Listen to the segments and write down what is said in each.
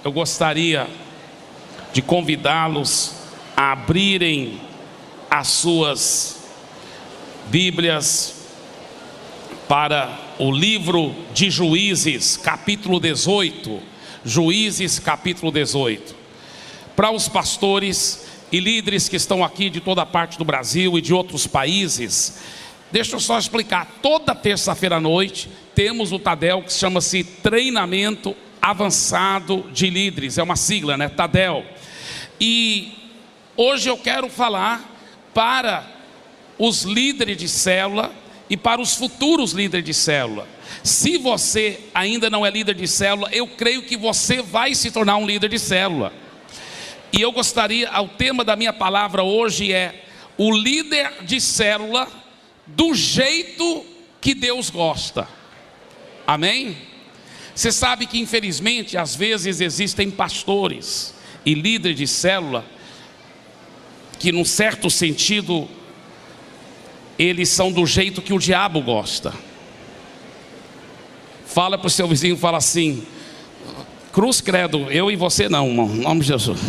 eu gostaria de convidá-los a abrirem as suas Bíblias para o livro de Juízes, capítulo 18. Juízes, capítulo 18. Para os pastores e líderes que estão aqui de toda parte do Brasil e de outros países, deixa eu só explicar. Toda terça-feira à noite temos o TADEL, que chama-se Treinamento Avançado de Líderes. É uma sigla, né? TADEL. E hoje eu quero falar para os líderes de célula e para os futuros líderes de célula. Se você ainda não é líder de célula, eu creio que você vai se tornar um líder de célula. E eu gostaria, o tema da minha palavra hoje é o líder de célula do jeito que Deus gosta. Amém? Você sabe que infelizmente às vezes existem pastores e líderes de célula que num certo sentido eles são do jeito que o diabo gosta. Fala para o seu vizinho, fala assim: cruz credo, eu e você não, irmão, em nome de Jesus.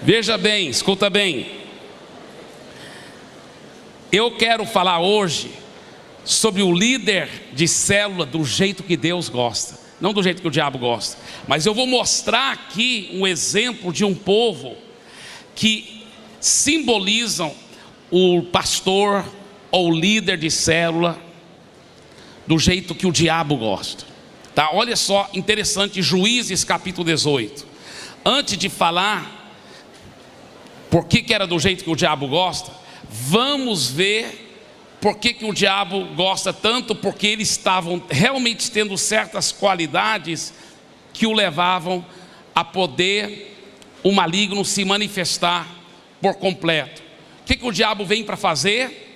Veja bem, escuta bem. Eu quero falar hoje sobre o líder de célula do jeito que Deus gosta, não do jeito que o diabo gosta. Mas eu vou mostrar aqui um exemplo de um povo que simbolizam o pastor ou líder de célula do jeito que o diabo gosta. Tá? Olha só, interessante, Juízes capítulo 18. Antes de falar por que era do jeito que o diabo gosta, vamos ver por que o diabo gosta tanto. Porque eles estavam realmente tendo certas qualidades que o levavam a poder o maligno se manifestar por completo. O que o diabo vem para fazer?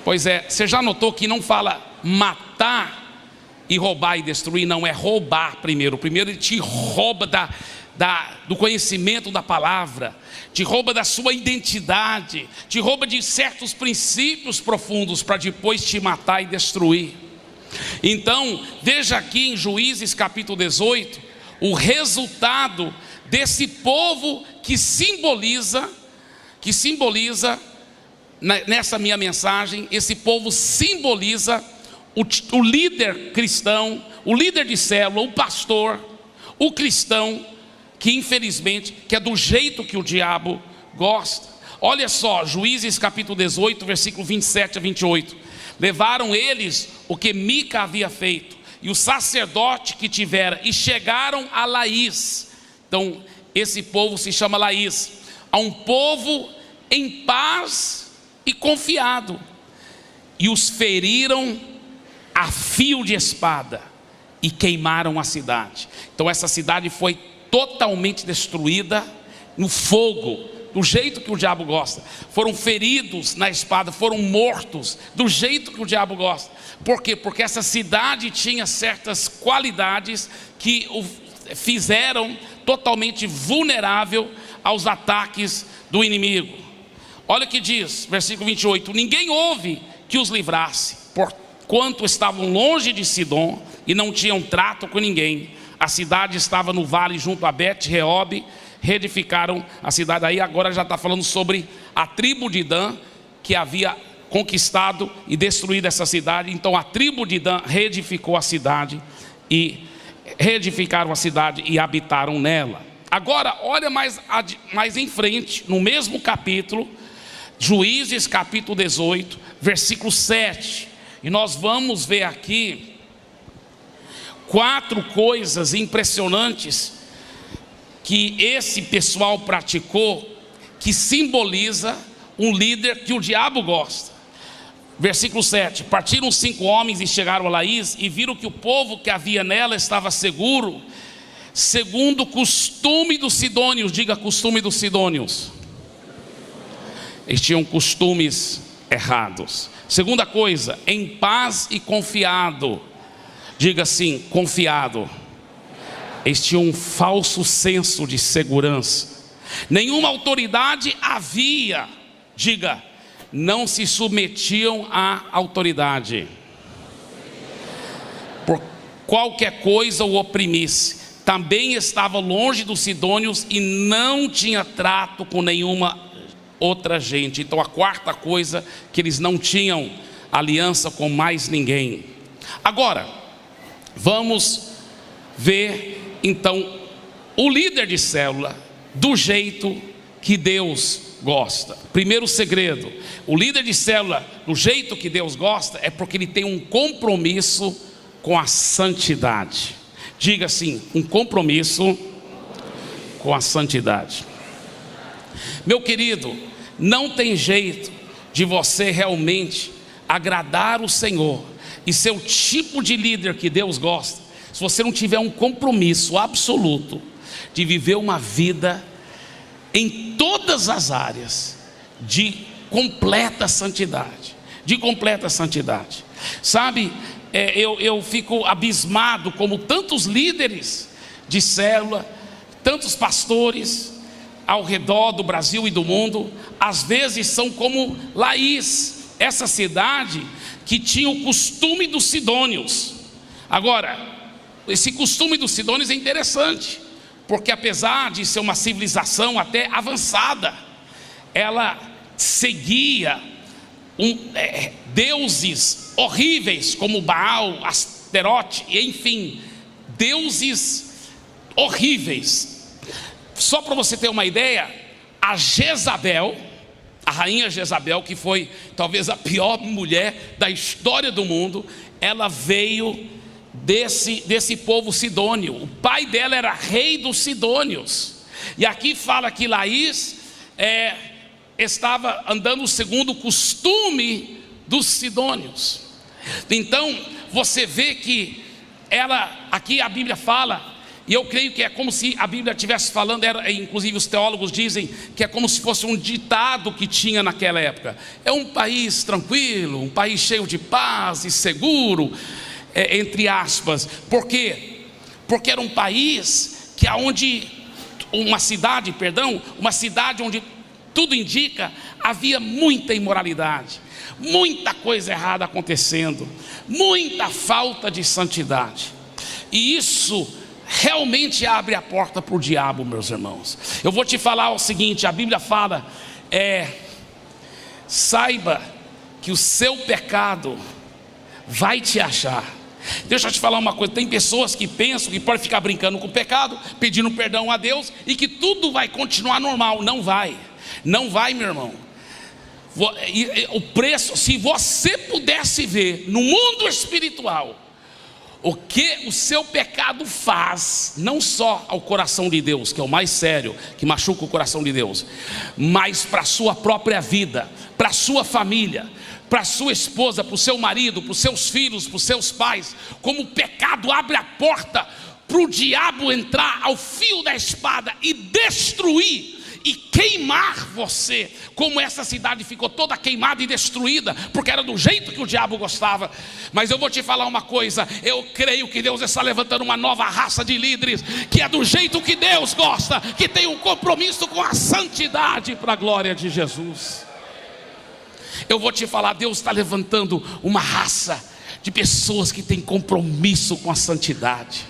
Pois é, você já notou que não fala matar e roubar e destruir, não, é roubar primeiro. Primeiro ele te rouba do conhecimento da palavra, te rouba da sua identidade, te rouba de certos princípios profundos para depois te matar e destruir. Então, veja aqui em Juízes capítulo 18, o resultado desse povo que simboliza, nessa minha mensagem, esse povo simboliza o líder cristão, o líder de célula, o pastor, o cristão, que infelizmente, que é do jeito que o diabo gosta. Olha só, Juízes capítulo 18, versículo 27 a 28. Levaram eles o que Mica havia feito, e o sacerdote que tivera, e chegaram a Laís. Então, esse povo se chama Laís. A um povo em paz e confiado, e os feriram a fio de espada, e queimaram a cidade. Então essa cidade foi totalmente destruída no fogo, do jeito que o diabo gosta. Foram feridos na espada, foram mortos do jeito que o diabo gosta. Por quê? Porque essa cidade tinha certas qualidades que o fizeram totalmente vulnerável aos ataques do inimigo. Olha o que diz, versículo 28. Ninguém houve que os livrasse, porquanto estavam longe de Sidom e não tinham trato com ninguém. A cidade estava no vale junto a Bet-Reob. Reedificaram a cidade. Aí agora já está falando sobre a tribo de Dan, que havia conquistado e destruído essa cidade. Então a tribo de Dan reedificou a cidade e reedificaram a cidade e habitaram nela. Agora olha mais em frente, no mesmo capítulo, Juízes capítulo 18, versículo 7. E nós vamos ver aqui 4 coisas impressionantes que esse pessoal praticou, que simboliza um líder que o diabo gosta. Versículo 7. Partiram 5 homens e chegaram a Laís, e viram que o povo que havia nela estava seguro, segundo o costume dos sidônios. Diga, costume dos sidônios. Eles tinham costumes errados. Segunda coisa, em paz e confiado. Diga assim, confiado. Eles tinham um falso senso de segurança. Nenhuma autoridade havia. Diga, não se submetiam à autoridade. por qualquer coisa o oprimisse. Também estava longe dos sidônios e não tinha trato com nenhuma outra gente. Então a quarta coisa, que eles não tinham aliança com mais ninguém. Agora, vamos ver então o líder de célula do jeito que Deus gosta. Primeiro segredo: o líder de célula do jeito que Deus gosta é porque ele tem um compromisso com a santidade. Diga assim: um compromisso com a santidade. Meu querido, não tem jeito de você realmente agradar o Senhor e ser o tipo de líder que Deus gosta, se você não tiver um compromisso absoluto de viver uma vida em todas as áreas de completa santidade, Sabe, eu fico abismado como tantos líderes de célula, tantos pastores ao redor do Brasil e do mundo, às vezes são como Laís, essa cidade que tinha o costume dos sidônios. Agora, esse costume dos sidônios é interessante, porque apesar de ser uma civilização até avançada, ela seguia deuses horríveis como Baal, Asterote, enfim, deuses horríveis. Só para você ter uma ideia, a Jezabel, a rainha Jezabel, que foi talvez a pior mulher da história do mundo, ela veio desse povo sidônio. O pai dela era rei dos sidônios. E aqui fala que Laís estava andando segundo o costume dos sidônios. Então você vê que ela, aqui a Bíblia fala, e eu creio que é como se a Bíblia estivesse falando, inclusive os teólogos dizem que é como se fosse um ditado que tinha naquela época: é um país tranquilo, um país cheio de paz e seguro, entre aspas. Por quê? Porque era um país que uma cidade onde tudo indica havia muita imoralidade, muita coisa errada acontecendo, muita falta de santidade. E isso realmente abre a porta para o diabo, meus irmãos. Eu vou te falar o seguinte: a Bíblia fala, saiba que o seu pecado vai te achar. Deixa eu te falar uma coisa: tem pessoas que pensam que pode ficar brincando com o pecado, pedindo perdão a Deus, e que tudo vai continuar normal. Não vai, meu irmão. O preço, se você pudesse ver no mundo espiritual o que o seu pecado faz, não só ao coração de Deus, que é o mais sério, que machuca o coração de Deus, mas para a sua própria vida, para a sua família, para a sua esposa, para o seu marido, para os seus filhos, para os seus pais, como o pecado abre a porta para o diabo entrar ao fio da espada e destruir e queimar você, como essa cidade ficou toda queimada e destruída, porque era do jeito que o diabo gostava. Mas eu vou te falar uma coisa: eu creio que Deus está levantando uma nova raça de líderes, que é do jeito que Deus gosta, que tem um compromisso com a santidade para a glória de Jesus. Eu vou te falar, Deus está levantando uma raça de pessoas que têm compromisso com a santidade,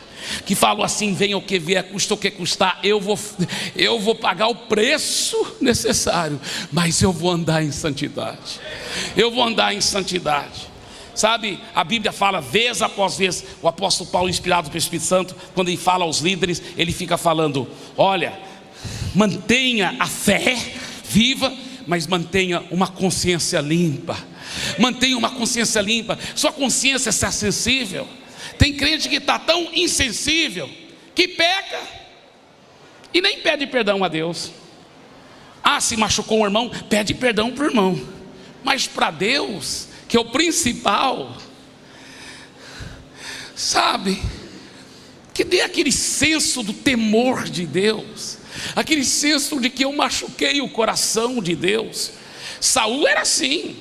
que falam assim: venha o que vier, custa o que custar, eu vou pagar o preço necessário, mas eu vou andar em santidade. Sabe, a Bíblia fala vez após vez, o apóstolo Paulo, inspirado pelo Espírito Santo, quando ele fala aos líderes, ele fica falando: olha, mantenha a fé viva, mas mantenha uma consciência limpa. Sua consciência está sensível. Tem crente que está tão insensível que peca e nem pede perdão a Deus. Se machucou um irmão, pede perdão para o irmão, mas para Deus, que é o principal, sabe, que dê aquele senso do temor de Deus, aquele senso de que eu machuquei o coração de Deus. Saul era assim: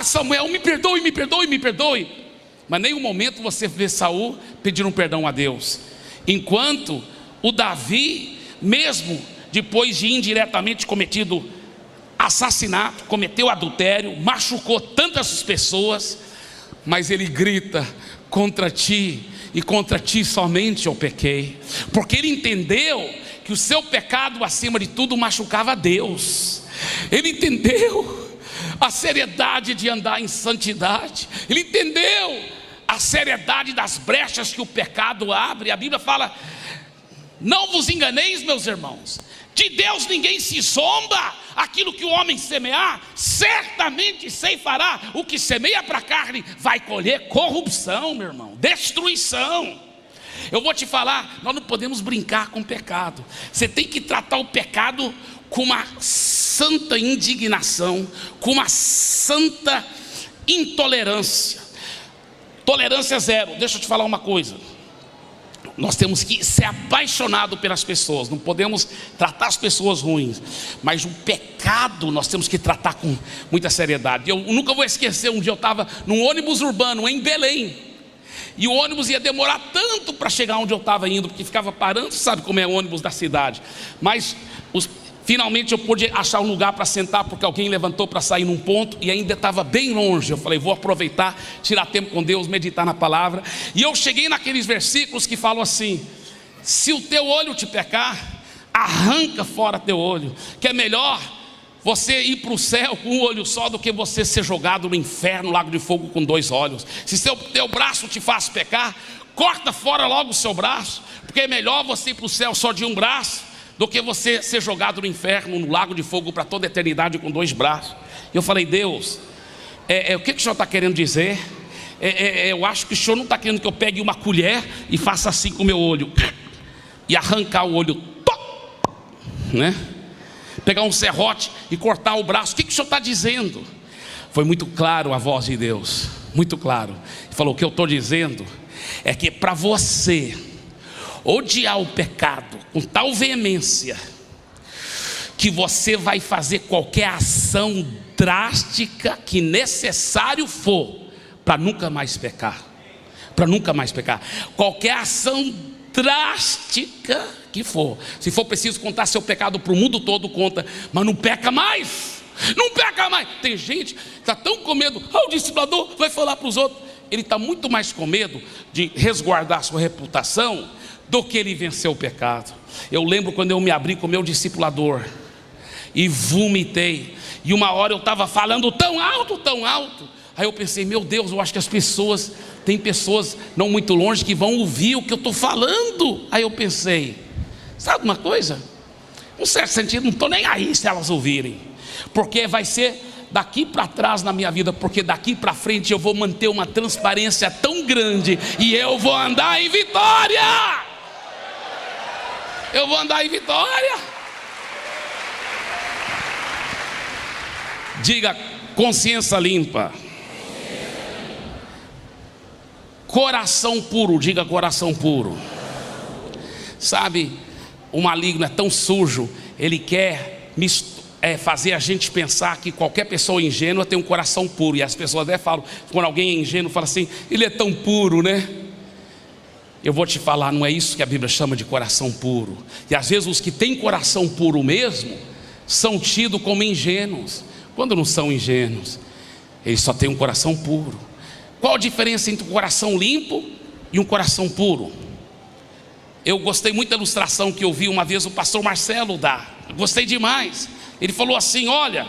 Samuel, me perdoe. Mas nenhum momento você vê Saul pedindo perdão a Deus. Enquanto o Davi, mesmo depois de indiretamente cometido assassinato, cometeu adultério, machucou tantas pessoas, mas ele grita: contra ti e contra ti somente eu pequei. Porque ele entendeu que o seu pecado, acima de tudo, machucava a Deus. Ele entendeu a seriedade de andar em santidade. Ele entendeu a seriedade das brechas que o pecado abre. A Bíblia fala: não vos enganeis, meus irmãos, de Deus ninguém se zomba. Aquilo que o homem semear, certamente ceifará. O que semeia para a carne vai colher corrupção, meu irmão, destruição. Eu vou te falar, nós não podemos brincar com o pecado. Você tem que tratar o pecado com uma santa indignação, com uma santa intolerância. Tolerância zero. Deixa eu te falar uma coisa: nós temos que ser apaixonados pelas pessoas, não podemos tratar as pessoas ruins, mas o pecado nós temos que tratar com muita seriedade. Eu nunca vou esquecer, um dia eu estava num ônibus urbano em Belém, e o ônibus ia demorar tanto para chegar onde eu estava indo, porque ficava parando. Sabe como é o ônibus da cidade? Mas finalmente eu pude achar um lugar para sentar, porque alguém levantou para sair num ponto e ainda estava bem longe. Eu falei: vou aproveitar, tirar tempo com Deus, meditar na palavra. E eu cheguei naqueles versículos que falam assim: se o teu olho te pecar, arranca fora teu olho, que é melhor você ir para o céu com um olho só do que você ser jogado no inferno, lago de fogo, com 2 olhos. Se teu braço te faz pecar, corta fora logo o seu braço, porque é melhor você ir para o céu só de um braço do que você ser jogado no inferno, no lago de fogo, para toda a eternidade com 2 braços. Eu falei: Deus, o que o Senhor está querendo dizer? Eu acho que o Senhor não está querendo que eu pegue uma colher e faça assim com o meu olho e arrancar o olho, né? Pegar um serrote e cortar o braço. O que o Senhor está dizendo? Foi muito claro a voz de Deus, muito claro. Ele falou: o que eu estou dizendo é que para você odiar o pecado com tal veemência, que você vai fazer qualquer ação drástica que necessário for, para nunca mais pecar. Para nunca mais pecar. Qualquer ação drástica que for. Se for preciso contar seu pecado para o mundo todo, conta. Mas não peca mais. Não peca mais. Tem gente que está tão com medo: o discipulador vai falar para os outros. Ele está muito mais com medo de resguardar sua reputação do que ele vencer o pecado. Eu lembro quando eu me abri com o meu discipulador e vomitei, e uma hora eu estava falando tão alto, aí eu pensei: meu Deus, eu acho que tem pessoas não muito longe que vão ouvir o que eu estou falando. Aí eu pensei: sabe uma coisa? Num certo sentido, não estou nem aí se elas ouvirem, porque vai ser daqui para trás na minha vida, porque daqui para frente eu vou manter uma transparência tão grande, e eu vou andar em vitória. Eu vou andar em vitória. Diga: consciência limpa, coração puro. Diga: coração puro. Sabe, o maligno é tão sujo, ele quer fazer a gente pensar que qualquer pessoa ingênua tem um coração puro. E as pessoas até falam, quando alguém é ingênuo, fala assim: ele é tão puro, né? Eu vou te falar, não é isso que a Bíblia chama de coração puro. E às vezes os que têm coração puro mesmo são tidos como ingênuos, quando não são ingênuos. Eles só têm um coração puro. Qual a diferença entre um coração limpo e um coração puro? Eu gostei muito da ilustração que eu vi uma vez o pastor Marcelo dar. Gostei demais. Ele falou assim: olha,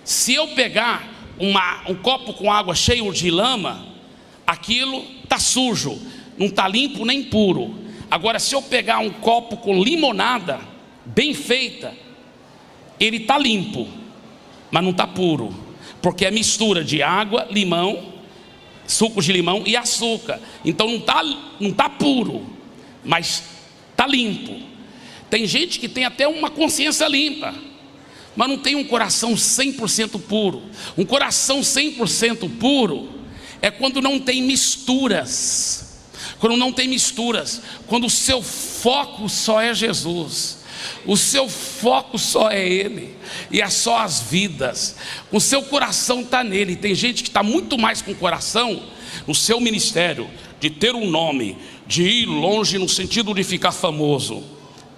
se eu pegar um copo com água cheio de lama, aquilo está sujo, não está limpo nem puro. Agora, se eu pegar um copo com limonada bem feita, ele está limpo, mas não está puro, porque é mistura de água, limão, suco de limão e açúcar. Então não tá puro, mas está limpo. Tem gente que tem até uma consciência limpa, mas não tem um coração 100% puro. Um coração 100% puro é quando não tem misturas. Quando não tem misturas, quando o seu foco só é Jesus, o seu foco só é Ele, e é só as vidas, o seu coração está nele. Tem gente que está muito mais com o coração no seu ministério, de ter um nome, de ir longe no sentido de ficar famoso.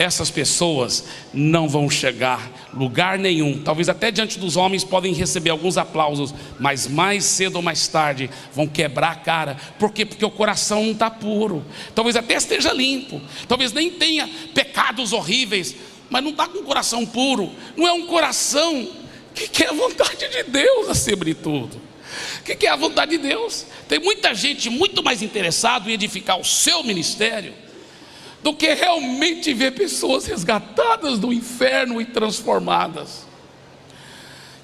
essas pessoas não vão chegar lugar nenhum. Talvez até diante dos homens podem receber alguns aplausos, mas mais cedo ou mais tarde vão quebrar a cara. Por quê? Porque o coração não está puro. Talvez até esteja limpo, talvez nem tenha pecados horríveis, mas não está com o coração puro. Não é um coração que quer a vontade de Deus acima de tudo. O que é a vontade de Deus? Tem muita gente muito mais interessada em edificar o seu ministério do que realmente ver pessoas resgatadas do inferno e transformadas.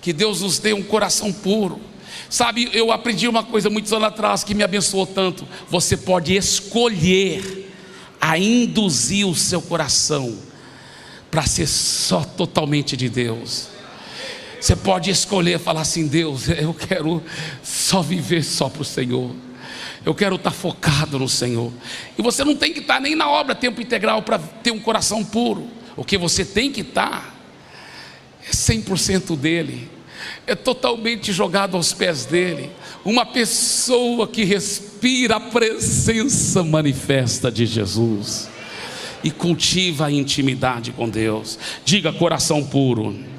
Que Deus nos dê um coração puro. Sabe, eu aprendi uma coisa muitos anos atrás que me abençoou tanto. Você pode escolher a induzir o seu coração para ser só totalmente de Deus. Você pode escolher falar assim: Deus, eu quero só viver só para o Senhor, eu quero estar focado no Senhor. E você não tem que estar nem na obra tempo integral para ter um coração puro. O que você tem que estar é 100% dele, é totalmente jogado aos pés dele. Uma pessoa que respira a presença manifesta de Jesus e cultiva a intimidade com Deus. Diga: coração puro.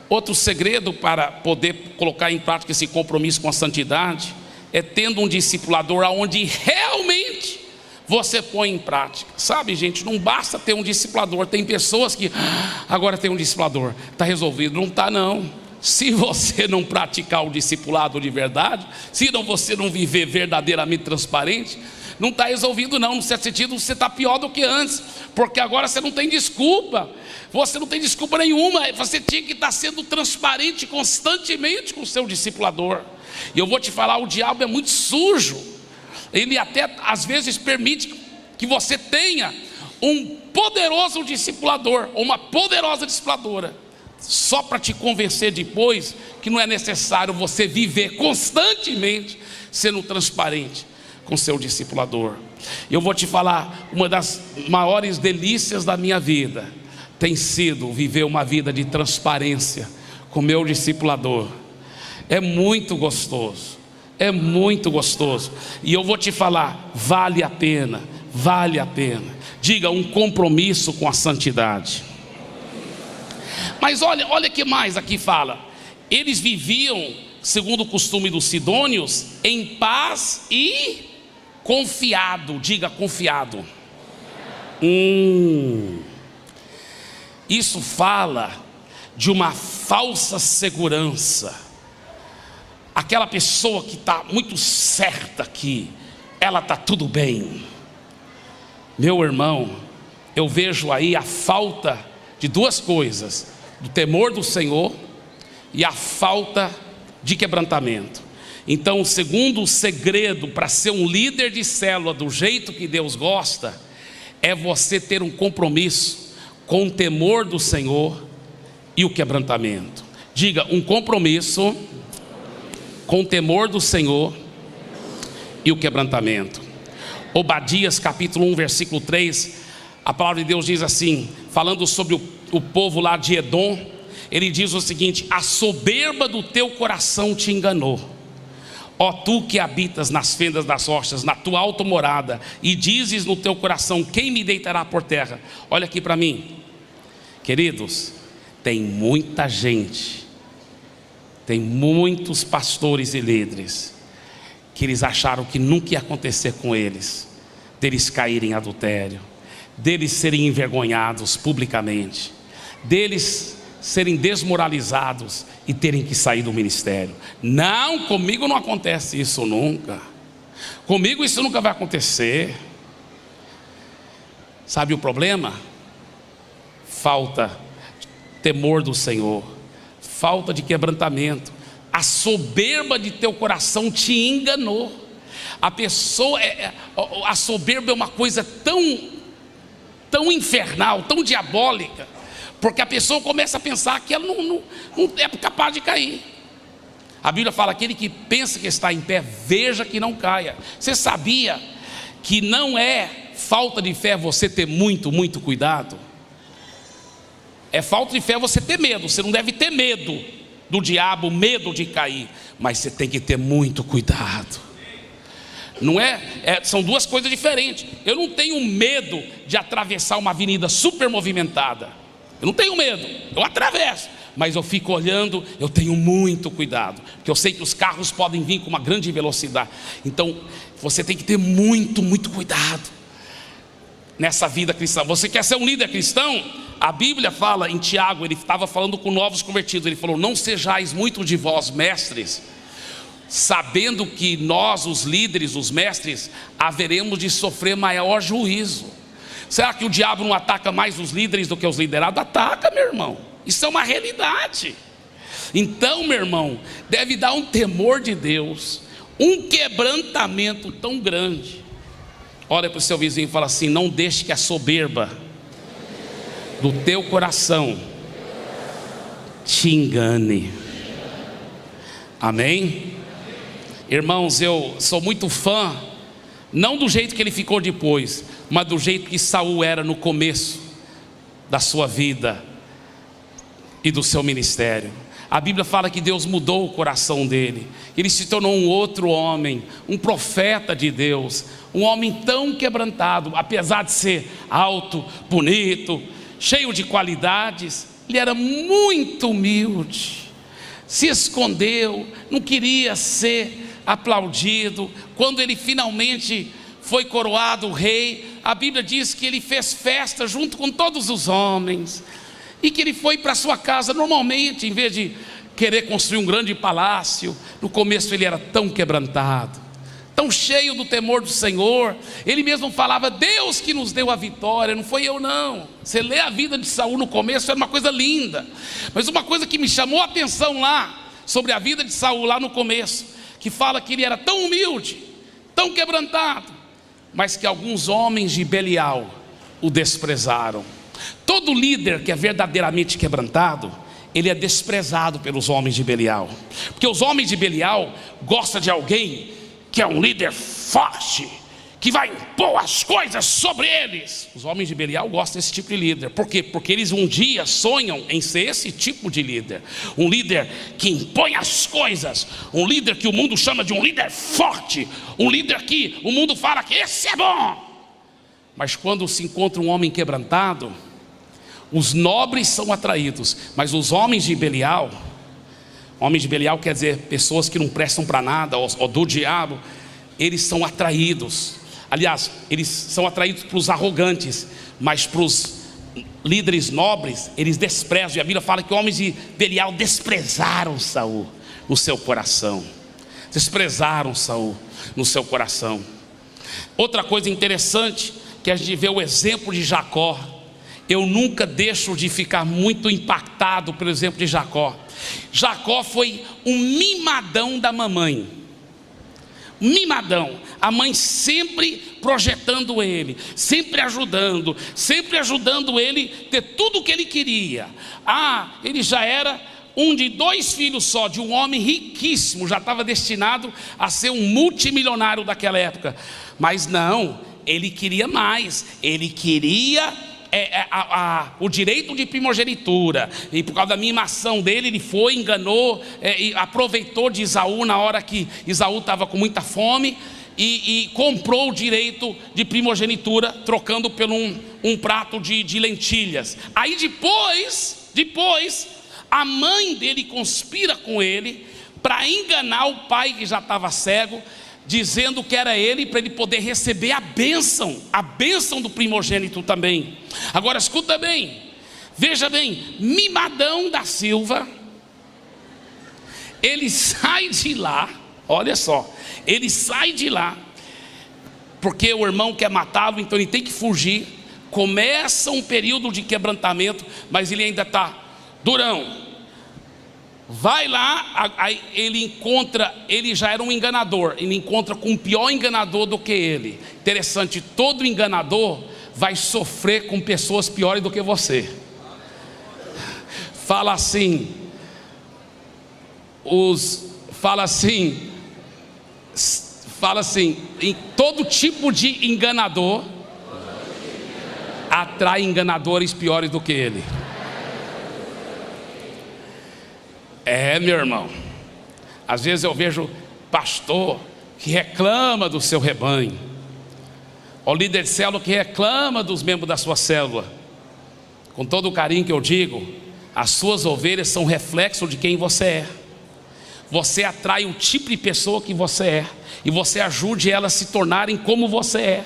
Outro segredo para poder colocar em prática esse compromisso com a santidade é tendo um discipulador aonde realmente você põe em prática. Sabe, gente, não basta ter um discipulador. Tem pessoas que agora tem um discipulador, está resolvido. Não está não. Se você não praticar o discipulado de verdade, se você não viver verdadeiramente transparente, não está resolvido não. No certo sentido, você está pior do que antes, porque agora você não tem desculpa. Você não tem desculpa nenhuma. Você tinha que estar sendo transparente constantemente com o seu discipulador. E eu vou te falar, o diabo é muito sujo. Ele até às vezes permite que você tenha um poderoso discipulador ou uma poderosa discipuladora, só para te convencer depois que não é necessário você viver constantemente sendo transparente com seu discipulador. Eu vou te falar, uma das maiores delícias da minha vida tem sido viver uma vida de transparência com meu discipulador. É muito gostoso, é muito gostoso. E eu vou te falar, vale a pena, vale a pena. Diga: um compromisso com a santidade. Mas olha que mais aqui fala: eles viviam, segundo o costume dos sidônios, em paz e confiado. Diga: confiado. Isso fala de uma falsa segurança. Aquela pessoa que está muito certa que ela está tudo bem. Meu irmão, eu vejo aí a falta de duas coisas: do temor do Senhor e a falta de quebrantamento. Então, o segundo segredo para ser um líder de célula do jeito que Deus gosta é você ter um compromisso com o temor do Senhor e o quebrantamento. Diga: um compromisso com o temor do Senhor e o quebrantamento. Obadias capítulo 1 versículo 3, a palavra de Deus diz assim, falando sobre o povo lá de Edom. Ele diz o seguinte: a soberba do teu coração te enganou, ó tu que habitas nas fendas das rochas, na tua alta morada, e dizes no teu coração: quem me deitará por terra? Olha aqui para mim, queridos, tem muita gente, tem muitos pastores e líderes que eles acharam que nunca ia acontecer com eles, deles caírem em adultério, deles serem envergonhados publicamente, deles serem desmoralizados e terem que sair do ministério. Não, comigo não acontece isso nunca, comigo isso nunca vai acontecer. Sabe o problema? Falta de temor do Senhor, falta de quebrantamento. A soberba de teu coração te enganou. A soberba é uma coisa tão infernal, tão diabólica, porque a pessoa começa a pensar que ela não é capaz de cair. A Bíblia fala: aquele que pensa que está em pé, veja que não caia. Você sabia que não é falta de fé você ter muito cuidado? É falta de fé você ter medo. Você não deve ter medo do diabo, medo de cair, mas você tem que ter muito cuidado. Não são duas coisas diferentes. Eu não tenho medo de atravessar uma avenida super movimentada. Eu não tenho medo, eu atravesso. Mas eu fico olhando, eu tenho muito cuidado, porque eu sei que os carros podem vir com uma grande velocidade. Então, você tem que ter muito, muito cuidado nessa vida cristã. Você quer ser um líder cristão? A Bíblia fala em Tiago, ele estava falando com novos convertidos. Ele falou: não sejais muito de vós mestres, sabendo que nós, os líderes, os mestres, haveremos de sofrer maior juízo. Será que o diabo não ataca mais os líderes do que os liderados? Ataca, meu irmão. Isso é uma realidade. Então, meu irmão, deve dar um temor de Deus, um quebrantamento tão grande. Olha para o seu vizinho e fala assim: não deixe que a soberba do teu coração te engane. Amém? Irmãos, eu sou muito fã, não do jeito que ele ficou depois, mas do jeito que Saul era no começo da sua vida e do seu ministério. A Bíblia fala que Deus mudou o coração dele. Ele se tornou um outro homem, um profeta de Deus, um homem tão quebrantado. Apesar de ser alto, bonito, cheio de qualidades, ele era muito humilde, se escondeu, não queria ser aplaudido. Quando ele finalmente foi coroado rei, a Bíblia diz que ele fez festa junto com todos os homens, e que ele foi para sua casa normalmente, em vez de querer construir um grande palácio. No começo ele era tão quebrantado, tão cheio do temor do Senhor. Ele mesmo falava: Deus que nos deu a vitória, não foi eu não. Você lê a vida de Saul no começo, era uma coisa linda. Mas uma coisa que me chamou a atenção lá, sobre a vida de Saul lá no começo, que fala que ele era tão humilde, tão quebrantado, mas que alguns homens de Belial o desprezaram. Todo líder que é verdadeiramente quebrantado, ele é desprezado pelos homens de Belial, porque os homens de Belial gostam de alguém que é um líder forte, que vai impor as coisas sobre eles. Os homens de Belial gostam desse tipo de líder. Por quê? Porque eles um dia sonham em ser esse tipo de líder, um líder que impõe as coisas, um líder que o mundo chama de um líder forte, um líder que o mundo fala que esse é bom. Mas quando se encontra um homem quebrantado, os nobres são atraídos, mas os homens de Belial quer dizer pessoas que não prestam para nada, ou do diabo, eles são atraídos. Aliás, eles são atraídos para os arrogantes, mas para os líderes nobres, eles desprezam. E a Bíblia fala que homens de Belial desprezaram Saul no seu coração. Desprezaram Saul no seu coração. Outra coisa interessante, que a gente vê o exemplo de Jacó. Eu nunca deixo de ficar muito impactado pelo exemplo de Jacó. Jacó foi um mimadão da mamãe. Mimadão. A mãe sempre projetando ele, sempre ajudando ele a ter tudo o que ele queria. Ele já era um de 2 filhos só, de um homem riquíssimo, já estava destinado a ser um multimilionário daquela época. Mas não, ele queria mais, ele queria o direito de primogenitura, e por causa da mimação dele, ele foi, enganou, e aproveitou de Esaú na hora que Esaú estava com muita fome, e comprou o direito de primogenitura, trocando por um prato de lentilhas. Aí depois a mãe dele conspira com ele para enganar o pai, que já estava cego, dizendo que era ele, para ele poder receber a bênção do primogênito também. Agora escuta bem, veja bem, mimadão da Silva, ele sai de lá, olha só, ele sai de lá, porque o irmão quer matá-lo, então ele tem que fugir. Começa um período de quebrantamento, mas ele ainda está durão. Vai lá, aí ele já era um enganador, ele encontra com um pior enganador do que ele. Interessante, todo enganador vai sofrer com pessoas piores do que você. Fala assim, em todo tipo de enganador atrai enganadores piores do que ele. Meu irmão, às vezes eu vejo pastor que reclama do seu rebanho, ao líder de célula que reclama dos membros da sua célula, com todo o carinho que eu digo, as suas ovelhas são reflexo de quem você é. Você atrai o tipo de pessoa que você é, e você ajude elas a se tornarem como você é.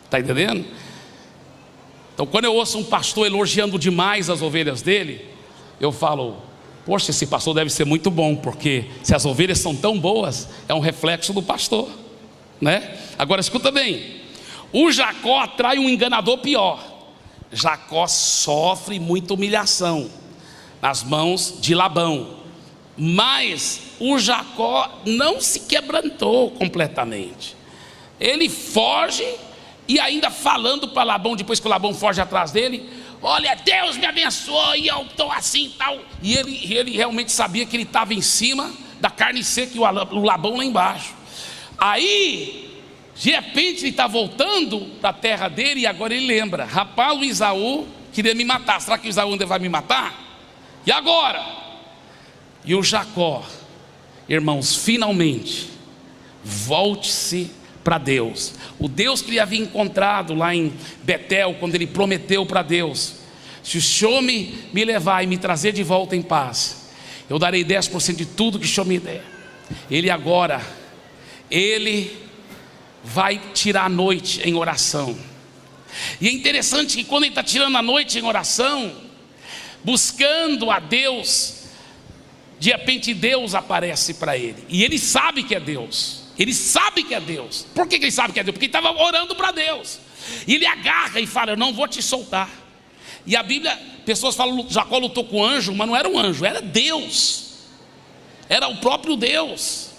Está entendendo? Então, quando eu ouço um pastor elogiando demais as ovelhas dele, eu falo: poxa, esse pastor deve ser muito bom, porque se as ovelhas são tão boas, é um reflexo do pastor, né? Agora escuta bem, o Jacó atrai um enganador pior. Jacó sofre muita humilhação nas mãos de Labão, mas o Jacó não se quebrantou completamente. Ele foge, e ainda falando para Labão, depois que o Labão foge atrás dele: olha, Deus me abençoou e eu estou assim e tal. E ele realmente sabia que ele estava em cima da carne seca e o Labão lá embaixo. Aí, de repente, ele está voltando para a terra dele, e agora ele lembra: rapaz, o Esaú queria me matar, será que o Esaú ainda vai me matar? E agora? E o Jacó, irmãos, finalmente, volte-se para Deus. O Deus que ele havia encontrado lá em Betel, quando ele prometeu para Deus: se o Senhor me levar e me trazer de volta em paz, eu darei 10% de tudo que o Senhor me der. Ele agora, ele vai tirar a noite em oração. E é interessante que quando ele está tirando a noite em oração, buscando a Deus, de repente Deus aparece para ele, e ele sabe que é Deus. Ele sabe que é Deus. Por que ele sabe que é Deus? Porque ele estava orando para Deus. E ele agarra e fala: eu não vou te soltar. E a Bíblia, pessoas falam: Jacó lutou com o anjo, mas não era um anjo, era Deus, era o próprio Deus,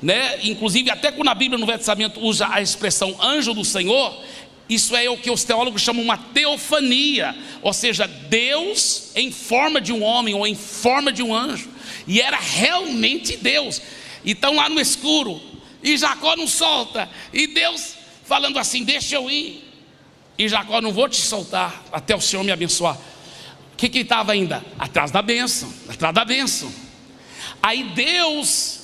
né? Inclusive, até quando a Bíblia no Velho Testamento usa a expressão anjo do Senhor, isso é o que os teólogos chamam uma teofania, ou seja, Deus em forma de um homem ou em forma de um anjo. E era realmente Deus. E estão lá no escuro, e Jacó não solta, e Deus falando assim: deixa eu ir. E Jacó: não vou te soltar até o Senhor me abençoar. O que ele estava ainda? Atrás da bênção, atrás da bênção. Aí Deus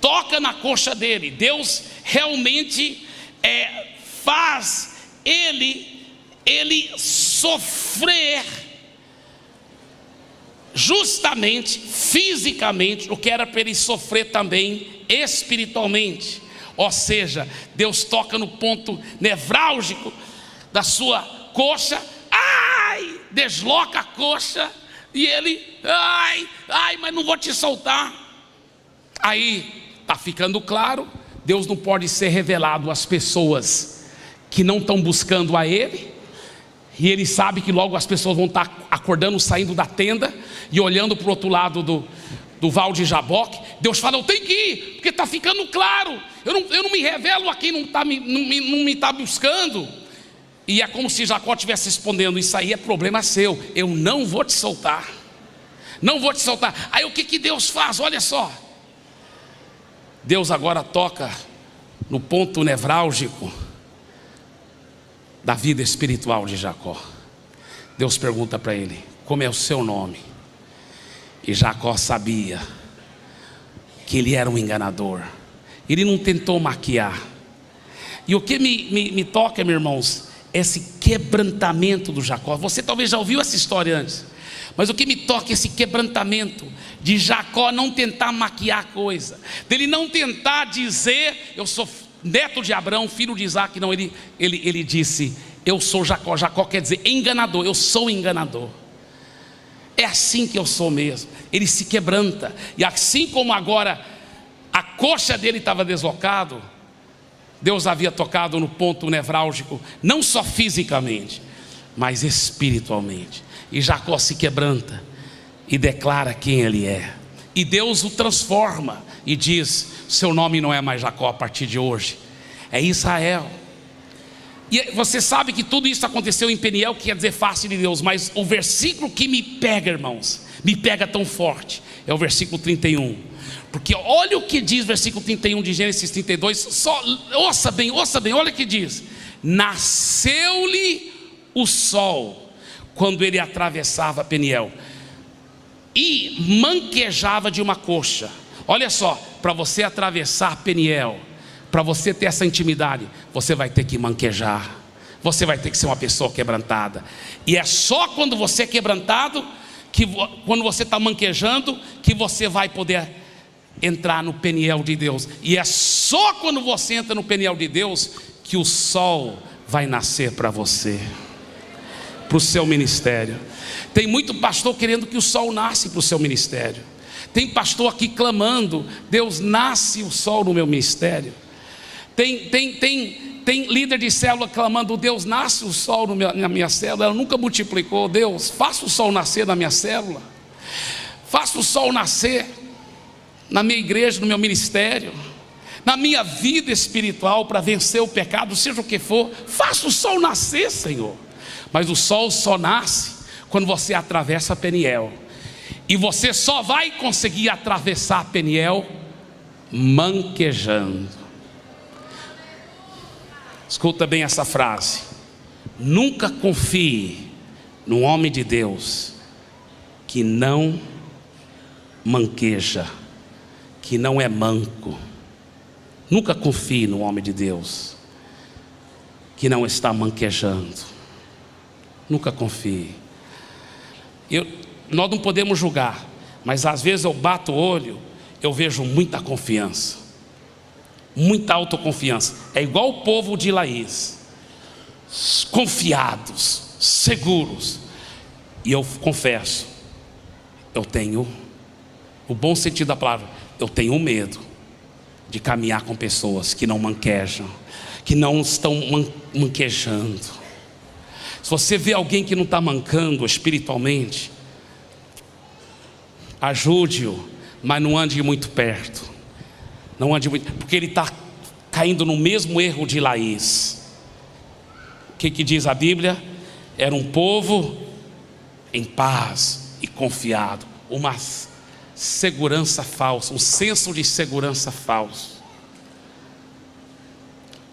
toca na coxa dele. Deus realmente faz ele sofrer justamente, fisicamente, o que era para ele sofrer também espiritualmente. Ou seja, Deus toca no ponto nevrálgico da sua coxa, desloca a coxa, e ele, mas não vou te soltar. Aí está ficando claro, Deus não pode ser revelado às pessoas que não estão buscando a Ele. E Ele sabe que logo as pessoas vão estar acordando, saindo da tenda e olhando para o outro lado do Val de Jaboque. Deus fala: eu tenho que ir, porque está ficando claro. Eu não me revelo a quem não me está buscando. E é como se Jacó estivesse respondendo: isso aí é problema seu, eu não vou te soltar. Não vou te soltar. Aí o que Deus faz? Olha só. Deus agora toca no ponto nevrálgico da vida espiritual de Jacó. Deus pergunta para ele: como é o seu nome? E Jacó sabia que ele era um enganador. Ele não tentou maquiar. E o que me toca, meus irmãos, é esse quebrantamento do Jacó. Você talvez já ouviu essa história antes, mas o que me toca é esse quebrantamento de Jacó não tentar maquiar a coisa, dele não tentar dizer: eu sou neto de Abraão, filho de Isaac. Não, ele disse: eu sou Jacó. Jacó quer dizer enganador, eu sou enganador. É assim que eu sou mesmo. Ele se quebranta, e assim como agora a coxa dele estava deslocado, Deus havia tocado no ponto nevrálgico, não só fisicamente, mas espiritualmente. E Jacó se quebranta e declara quem ele é. E Deus o transforma e diz: seu nome não é mais Jacó a partir de hoje, é Israel. E você sabe que tudo isso aconteceu em Peniel, que quer dizer face de Deus. Mas o versículo que me pega, irmãos, me pega tão forte, é o versículo 31. Porque olha o que diz o versículo 31 de Gênesis 32. Ouça bem, olha o que diz: nasceu-lhe o sol quando ele atravessava Peniel, e manquejava de uma coxa. Olha só, para você atravessar Peniel, para você ter essa intimidade, você vai ter que manquejar, você vai ter que ser uma pessoa quebrantada. E é só quando você é quebrantado, quando você está manquejando, que você vai poder entrar no Peniel de Deus. E é só quando você entra no Peniel de Deus que o sol vai nascer para você, para o seu ministério. Tem muito pastor querendo que o sol nasce para o seu ministério. Tem pastor aqui clamando: Deus, nasce o sol no meu ministério. Tem líder de célula clamando: Deus, nasce o sol na minha célula. Ela nunca multiplicou. Deus, faça o sol nascer na minha célula, faça o sol nascer na minha igreja, no meu ministério, na minha vida espiritual, para vencer o pecado, seja o que for. Faça o sol nascer, Senhor. Mas o sol só nasce quando você atravessa Peniel. E você só vai conseguir atravessar Peniel manquejando. Escuta bem essa frase: nunca confie num homem de Deus que não manqueja, que não é manco. Nunca confie num homem de Deus que não está manquejando. Nunca confie. Nós não podemos julgar, mas às vezes eu bato o olho, eu vejo muita confiança, muita autoconfiança. É igual o povo de Laís, confiados, seguros. E eu confesso, eu tenho, o bom sentido da palavra, eu tenho medo de caminhar com pessoas que não manquejam, que não estão manquejando. Se você vê alguém que não está mancando espiritualmente, ajude-o, mas não ande muito perto. Não ande muito, porque ele está caindo no mesmo erro de Laís. O que diz a Bíblia? Era um povo em paz e confiado, uma segurança falsa, um senso de segurança falso.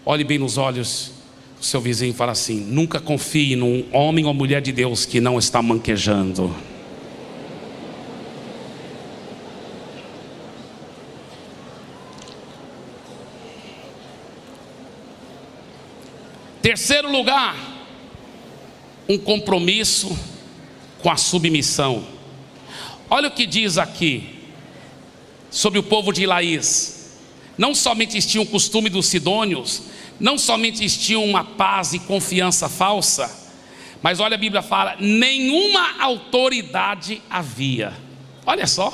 Olhe bem nos olhos do seu vizinho e fala assim: nunca confie num homem ou mulher de Deus que não está manquejando. Terceiro lugar, um compromisso com a submissão. Olha o que diz aqui sobre o povo de Laís. Não somente eles tinham o costume dos sidônios, não somente eles tinham uma paz e confiança falsa, mas olha, a Bíblia fala: nenhuma autoridade havia. Olha só,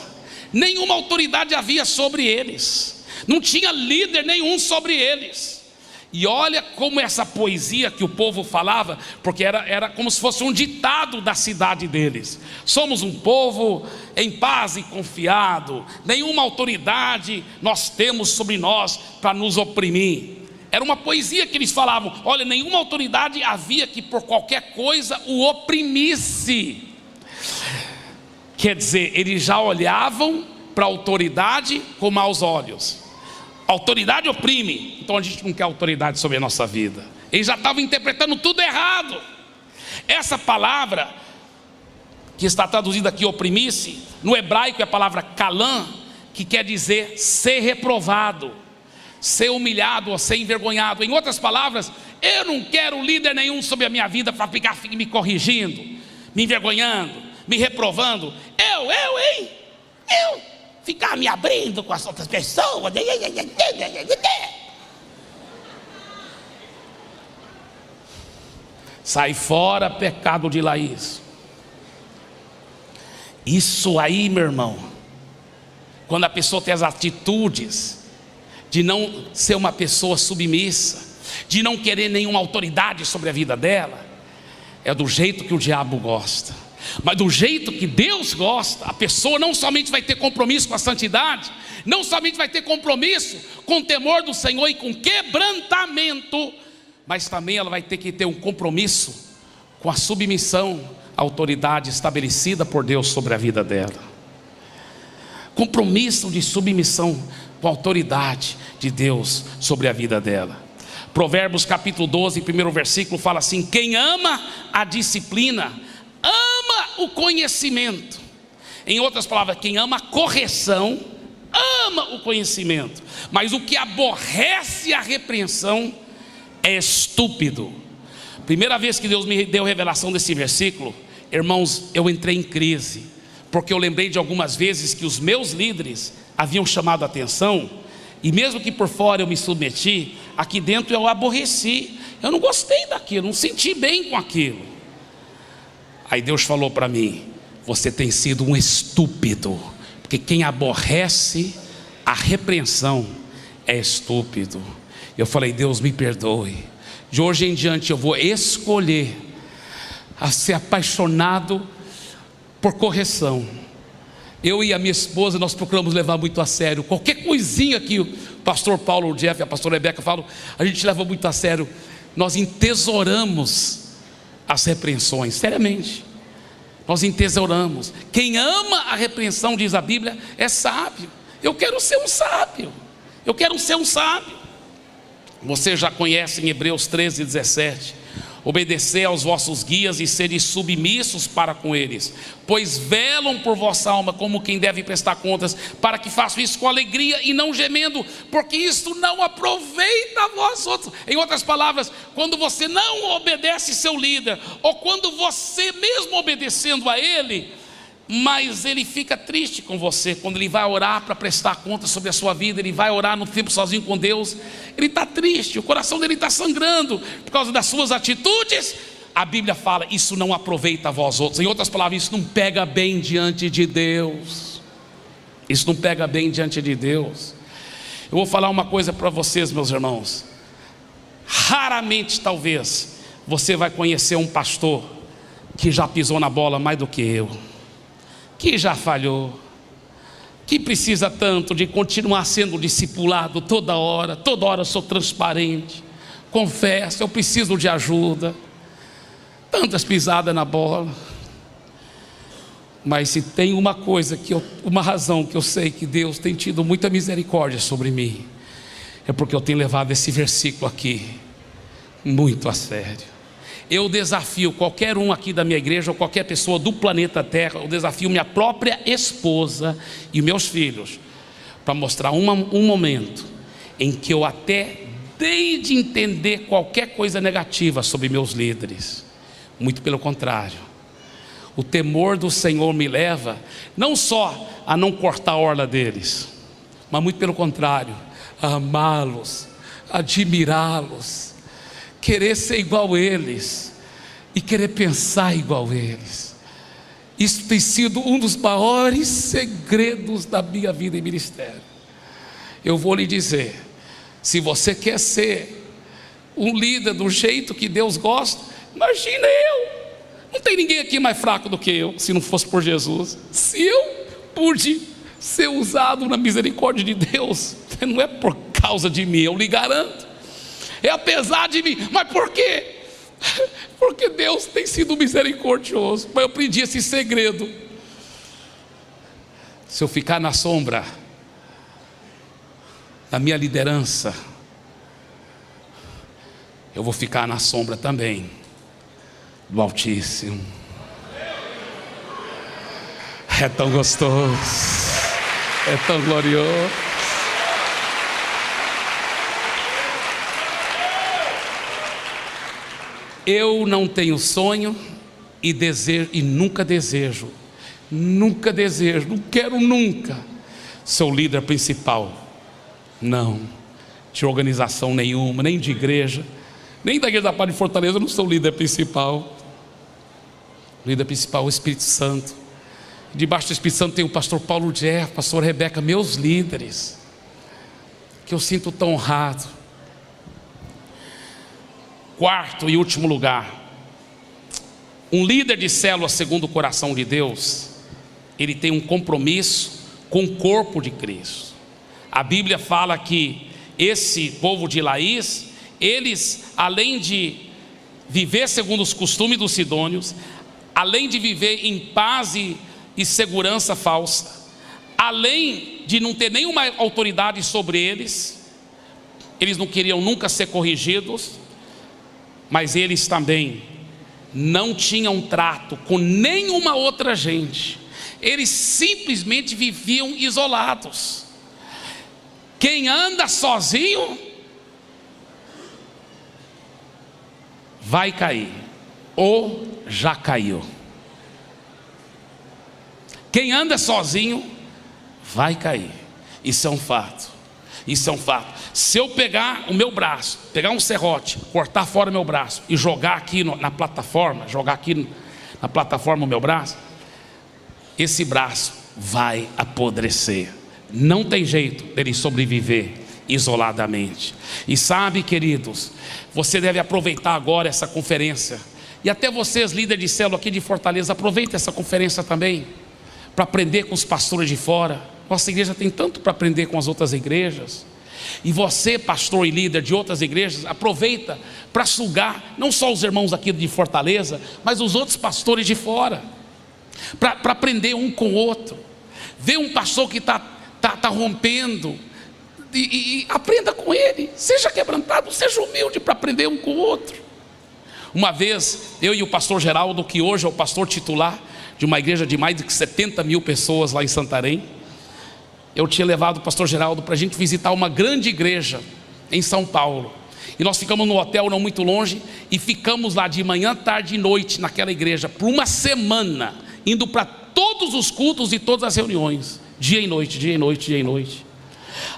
nenhuma autoridade havia sobre eles, não tinha líder nenhum sobre eles. E olha como essa poesia que o povo falava, porque era como se fosse um ditado da cidade deles: somos um povo em paz e confiado, nenhuma autoridade nós temos sobre nós para nos oprimir. Era uma poesia que eles falavam. Olha, nenhuma autoridade havia que por qualquer coisa o oprimisse. Quer dizer, eles já olhavam para a autoridade com maus olhos. A autoridade oprime, então a gente não quer autoridade sobre a nossa vida. Eles já estavam interpretando tudo errado. Essa palavra que está traduzida aqui, oprimisse, no hebraico é a palavra kalam, que quer dizer ser reprovado, ser humilhado ou ser envergonhado. Em outras palavras, eu não quero líder nenhum sobre a minha vida para ficar me corrigindo, me envergonhando, me reprovando. Eu ficar me abrindo com as outras pessoas. Sai fora, pecado de Laís. Isso aí, meu irmão, quando a pessoa tem as atitudes de não ser uma pessoa submissa, de não querer nenhuma autoridade sobre a vida dela, é do jeito que o diabo gosta. Mas do jeito que Deus gosta, a pessoa não somente vai ter compromisso com a santidade, não somente vai ter compromisso com o temor do Senhor e com quebrantamento, mas também ela vai ter que ter um compromisso com a submissão à autoridade estabelecida por Deus sobre a vida dela. Compromisso de submissão com a autoridade de Deus sobre a vida dela. Provérbios capítulo 12, primeiro versículo fala assim: quem ama a disciplina ama o conhecimento. Em outras palavras, quem ama a correção ama o conhecimento, mas o que aborrece a repreensão é estúpido. Primeira vez que Deus me deu revelação desse versículo, irmãos, eu entrei em crise, porque eu lembrei de algumas vezes que os meus líderes haviam chamado a atenção, e mesmo que por fora eu me submeti, aqui dentro eu aborreci, eu não gostei daquilo, não senti bem com aquilo. Aí Deus falou para mim: você tem sido um estúpido, porque quem aborrece a repreensão é estúpido. Eu falei: Deus, me perdoe, de hoje em diante eu vou escolher a ser apaixonado por correção. Eu e a minha esposa, nós procuramos levar muito a sério qualquer coisinha que o pastor Paulo, o Jeff e a pastora Rebeca falam, a gente leva muito a sério. Nós entesouramos as repreensões, seriamente, nós entesouramos. Quem ama a repreensão, diz a Bíblia, é sábio. Eu quero ser um sábio, eu quero ser um sábio. Você já conhece em Hebreus 13:17, obedecer aos vossos guias e serem submissos para com eles, pois velam por vossa alma como quem deve prestar contas, para que façam isso com alegria e não gemendo, porque isto não aproveita a vós outros. Em outras palavras, quando você não obedece seu líder, ou quando você mesmo obedecendo a ele, mas ele fica triste com você, quando ele vai orar para prestar conta sobre a sua vida, ele vai orar no tempo sozinho com Deus, ele está triste, o coração dele está sangrando por causa das suas atitudes. A Bíblia fala: isso não aproveita a vós outros. Em outras palavras, isso não pega bem diante de Deus. Isso não pega bem diante de Deus. Eu vou falar uma coisa para vocês, meus irmãos. Raramente, talvez, você vai conhecer um pastor que já pisou na bola mais do que eu, que já falhou, que precisa tanto de continuar sendo discipulado toda hora eu sou transparente, confesso, eu preciso de ajuda, tantas pisadas na bola. Mas se tem uma coisa uma razão que eu sei que Deus tem tido muita misericórdia sobre mim, é porque eu tenho levado esse versículo aqui muito a sério. Eu desafio qualquer um aqui da minha igreja, ou qualquer pessoa do planeta Terra, eu desafio minha própria esposa e meus filhos, para mostrar um momento em que eu até dei de entender qualquer coisa negativa sobre meus líderes. Muito pelo contrário, o temor do Senhor me leva não só a não cortar a orla deles, mas muito pelo contrário, a amá-los, admirá-los, querer ser igual a eles e querer pensar igual a eles. Isso tem sido um dos maiores segredos da minha vida em ministério. Eu vou lhe dizer, se você quer ser um líder do jeito que Deus gosta, imagina eu. Não tem ninguém aqui mais fraco do que eu, se não fosse por Jesus. Se eu pude ser usado na misericórdia de Deus, não é por causa de mim, eu lhe garanto, é apesar de mim. Mas por quê? Porque Deus tem sido misericordioso. Mas eu aprendi esse segredo: se eu ficar na sombra da minha liderança, eu vou ficar na sombra também do Altíssimo. É tão gostoso, é tão glorioso. Eu não tenho sonho e desejo, e nunca desejo, não quero nunca ser o líder principal, não, de organização nenhuma, nem de igreja, nem da igreja da Paz de Fortaleza. Eu não sou o líder principal. O líder principal é o Espírito Santo. Debaixo do Espírito Santo tem o pastor Paulo Jeff, a pastora Rebeca, meus líderes, que eu sinto tão honrado. Quarto e último lugar, um líder de célula segundo o coração de Deus, ele tem um compromisso com o corpo de Cristo. A Bíblia fala que esse povo de Laís, eles, além de viver segundo os costumes dos sidônios, além de viver em paz e segurança falsa, além de não ter nenhuma autoridade sobre eles, eles não queriam nunca ser corrigidos, mas eles também não tinham trato com nenhuma outra gente. Eles simplesmente viviam isolados. Quem anda sozinho vai cair, ou já caiu. Quem anda sozinho vai cair. Isso é um fato. Isso é um fato. Se eu pegar o meu braço, pegar um serrote, cortar fora o meu braço e jogar aqui na plataforma, o meu braço, esse braço vai apodrecer. Não tem jeito dele sobreviver isoladamente. E sabe, queridos, você deve aproveitar agora essa conferência. E até vocês, líderes de célula aqui de Fortaleza, aproveitem essa conferência também, para aprender com os pastores de fora. Nossa igreja tem tanto para aprender com as outras igrejas. E você, pastor e líder de outras igrejas, aproveita para sugar não só os irmãos aqui de Fortaleza, mas os outros pastores de fora, para aprender um com o outro. Vê um pastor que está rompendo, e aprenda com ele. Seja quebrantado, seja humilde para aprender um com o outro. Uma vez, eu e o pastor Geraldo, que hoje é o pastor titular de uma igreja de mais de 70 mil pessoas lá em Santarém, eu tinha levado o pastor Geraldo para a gente visitar uma grande igreja em São Paulo. E nós ficamos no hotel não muito longe, e ficamos lá de manhã, tarde e noite naquela igreja, por uma semana, indo para todos os cultos e todas as reuniões, dia e noite, dia e noite, dia e noite.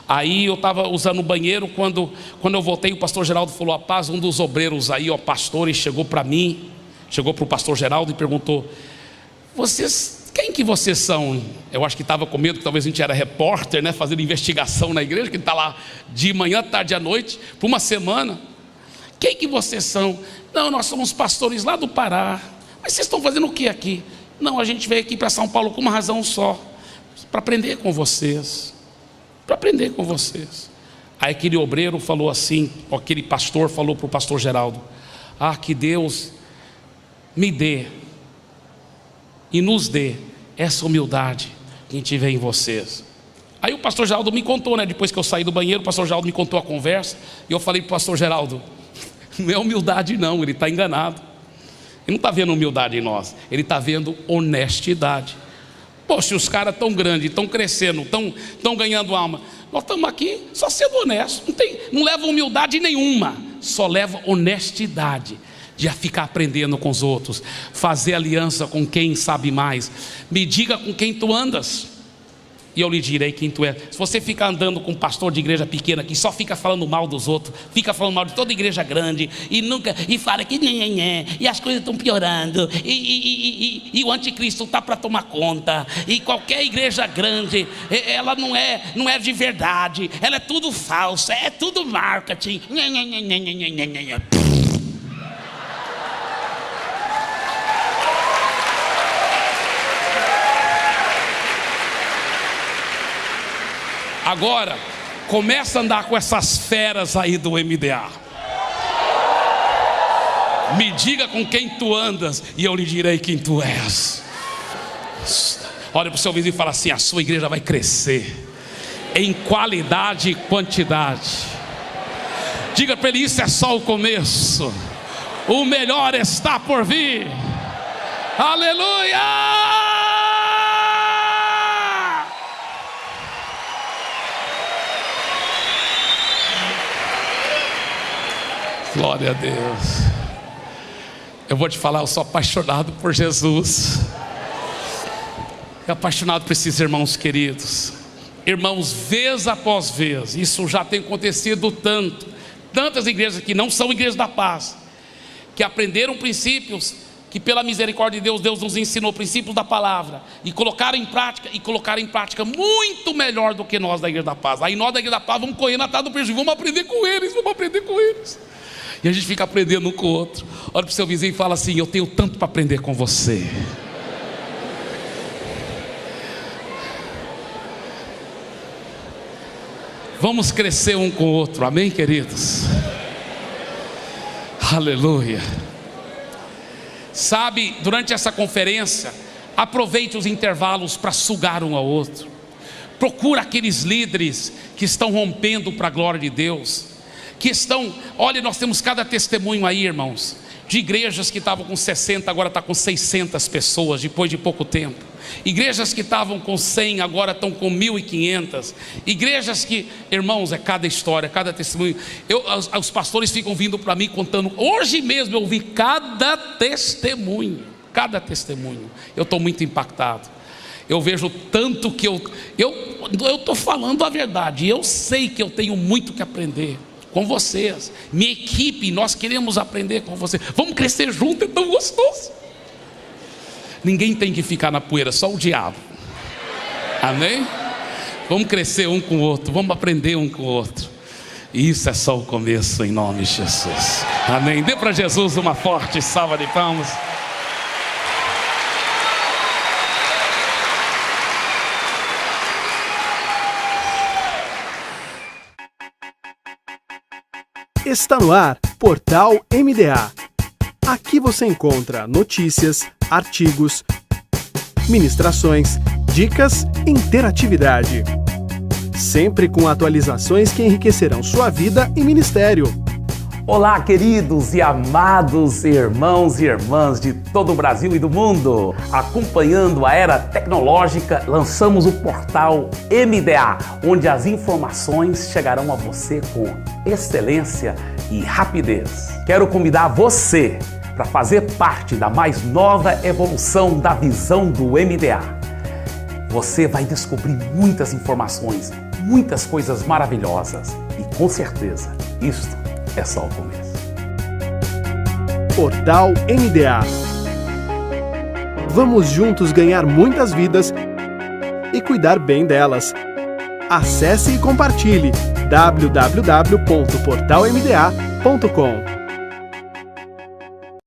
Aí eu estava usando o banheiro, quando eu voltei, o pastor Geraldo falou: a paz, um dos obreiros aí, ó, pastores, chegou para mim, chegou para o pastor Geraldo e perguntou: quem que vocês são? Eu acho que estava com medo, que talvez a gente era repórter, né, fazendo investigação na igreja, que ele está lá de manhã, tarde à noite, por uma semana. Quem que vocês são? Não, nós somos pastores lá do Pará. Mas vocês estão fazendo o que aqui? Não, a gente veio aqui para São Paulo com uma razão só: para aprender com vocês. Para aprender com vocês. Aí aquele obreiro falou assim, aquele pastor falou para o pastor Geraldo: ah, que Deus me dê e nos dê essa humildade que a gente vê em vocês. Aí o pastor Geraldo me contou, né? Depois que eu saí do banheiro, o pastor Geraldo me contou a conversa. E eu falei para o pastor Geraldo: não é humildade não, ele está enganado. Ele não está vendo humildade em nós, ele está vendo honestidade. Poxa, os caras tão grandes, estão crescendo, estão ganhando alma. Nós estamos aqui só sendo honestos. Não leva humildade nenhuma, só leva honestidade de ficar aprendendo com os outros, fazer aliança com quem sabe mais. Me diga com quem tu andas, e eu lhe direi quem tu é. Se você ficar andando com um pastor de igreja pequena que só fica falando mal dos outros, fica falando mal de toda igreja grande, e fala que e as coisas estão piorando, e o anticristo está para tomar conta, e qualquer igreja grande, ela não é de verdade, ela é tudo falsa, é tudo marketing. Agora, começa a andar com essas feras aí do MDA. Me diga com quem tu andas, e eu lhe direi quem tu és. Olha para o seu vizinho e fala assim: a sua igreja vai crescer em qualidade e quantidade. Diga para ele: isso é só o começo, o melhor está por vir. Aleluia! Glória a Deus. Eu vou te falar, eu sou apaixonado por Jesus. Eu apaixonado por esses irmãos queridos. Irmãos, vez após vez, isso já tem acontecido tantas igrejas que não são igrejas da paz, que aprenderam princípios que pela misericórdia de Deus, Deus nos ensinou princípios da palavra, e colocaram em prática muito melhor do que nós da igreja da paz. Aí nós da igreja da paz vamos correr atrás do prejuízo, vamos aprender com eles. E a gente fica aprendendo um com o outro. Olha para o seu vizinho e fala assim: eu tenho tanto para aprender com você. Vamos crescer um com o outro, amém, queridos? Aleluia. Sabe, durante essa conferência, aproveite os intervalos para sugar um ao outro. Procura aqueles líderes que estão rompendo para a glória de Deus, que estão, olha, nós temos cada testemunho aí, irmãos. de igrejas que estavam com 60, agora está com 600 pessoas, depois de pouco tempo. Igrejas que estavam com 100, agora estão com 1.500. Igrejas que, irmãos, é cada história, cada testemunho. Os pastores ficam vindo para mim contando. Hoje mesmo eu vi cada testemunho. Eu estou muito impactado. Eu vejo tanto que eu estou falando a verdade. Eu sei que eu tenho muito que aprender com vocês, minha equipe. Nós queremos aprender com vocês. Vamos crescer junto, é tão gostoso. Ninguém tem que ficar na poeira, só o diabo. Amém? Vamos crescer um com o outro, vamos aprender um com o outro. E isso é só o começo, em nome de Jesus. Amém? Dê para Jesus uma forte salva de palmas. Está no ar, Portal MDA. Aqui você encontra notícias, artigos, ministrações, dicas e interatividade. Sempre com atualizações que enriquecerão sua vida e ministério. Olá, queridos e amados irmãos e irmãs de todo o Brasil e do mundo. Acompanhando a era tecnológica, lançamos o portal MDA, onde as informações chegarão a você com excelência e rapidez. Quero convidar você para fazer parte da mais nova evolução da visão do MDA. Você vai descobrir muitas informações, muitas coisas maravilhosas e com certeza isto é só o começo. Portal MDA. Vamos juntos ganhar muitas vidas e cuidar bem delas. Acesse e compartilhe www.portalmda.com.